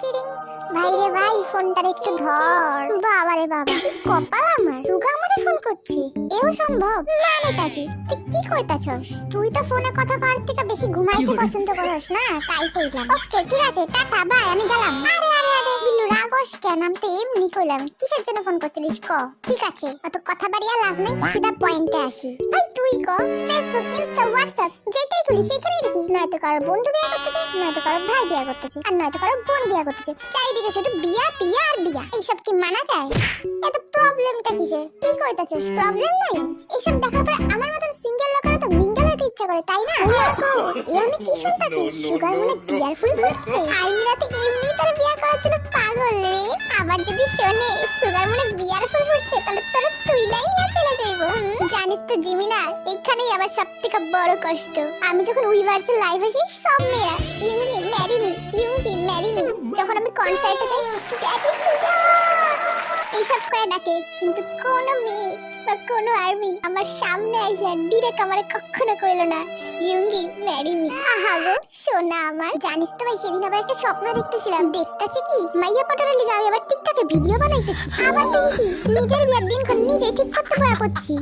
কিরিং। ভাই রে ভাই, ফোনটা একটু ধর। বাবা রে বাবা, কি কপাল আমার, সুগা আমারে ফোন করছে। এও সম্ভব? মানেটা কি? তুই কি কইতাছস? তুই তো ফোনে কথা কর থেকে বেশি ঘুমাইতে পছন্দ করস না, তাই কইলাম। ওকে ঠিক আছে, টাটা বাই, আমি গেলাম। আরে আরে আরে বিল্লু, রাগস কেন? আমি তো এমনি কইলাম। কিসের জন্য ফোন করছিলিস ক? ঠিক আছে, অত কথা বাড়িয়া লাভ নাই, সিধা পয়েন্টে আসি। ভাই তুই ক, ফেসবুক, ইনস্টা, হোয়াটসঅ্যাপ যেটাই খুলি সেখানেই দেখি নয়তো কারো বন্ধু বিয়ে করতেছে, নয়তো কারো ভাই বিয়ে করতেছে, আর নয়তো কারো বোন বিয়ে করতেছে। চারিদিকে শুধু বিয়া বিয়া আর বিয়া। এইসব কি মানা যায়? এত প্রবলেমটা কিসের? কি কইতাছিস? প্রবলেম নাই? এইসব দেখার পরে আমার মতন সিঙ্গেল লোকেরা তো মিঙ্গেল হতে ইচ্ছা করে, তাই না? এ আমি কি শুনতাছি? সুগার মনে বিয়ার ফুল ফুটছে। আইমিরা তো এমনি তার বিয়া করার জন্য পাগল রে। আবার যদি শোনে সুগার মনে বিয়ার ফুল ফুটছে, তাহলে তোর তুইলাই নিয়ে চলে যাইবো। জানিস তো জিমিনা, এখানেই আবার সবথেকে বড় কষ্ট। আমি যখন উইভার্সে লাইভ আসি, সব মেয়েরা ইউঙ্গি ম্যারি মি, ইউঙ্গি ম্যারি মি। যখন আমি কনসার্টে যাই, দ্যাট ইজ সুগা এইসব করে ডাকে, কিন্তু কোন মেয়ে বা কোন আর্মি আমার সামনে এসে ডিরেক্ট আমারে কখনো কইলো না ইউঙ্গি ম্যারি মি। আহা গো সোনা আমার। জানিস তো ভাই, সেদিন আবার একটা স্বপ্ন দেখতেছিলাম। দেখতেছি কি, মাইয়া পটারের লিগে আমি আবার টিকটকে ভিডিও বানাইতেছি। আবার দেখি কি, নিজের বিয়ার দিনক্ষণ নিজে ঠিক করতে বয়া পড়ছি।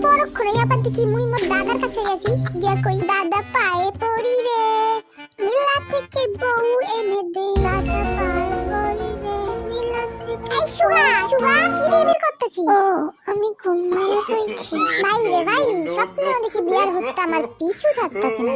পরক্ষণে আবার দেখি মুই মোর দাদার কাছে গেছি, গিয়া কই, দাদা পায়ে পড়ি রে, মিলা থেকে বউ এনে দে। দাদা পায়ে পড়ি রে, মিলা থেকে। এই সুগা সুগা, কি বিড়বিড় করতেছিস? ও আমি ঘুমাইয়া কইছি। ভাই রে ভাই, স্বপ্ন দেখি বিয়ার হতে আমার পিছু ছাড়তেছে না।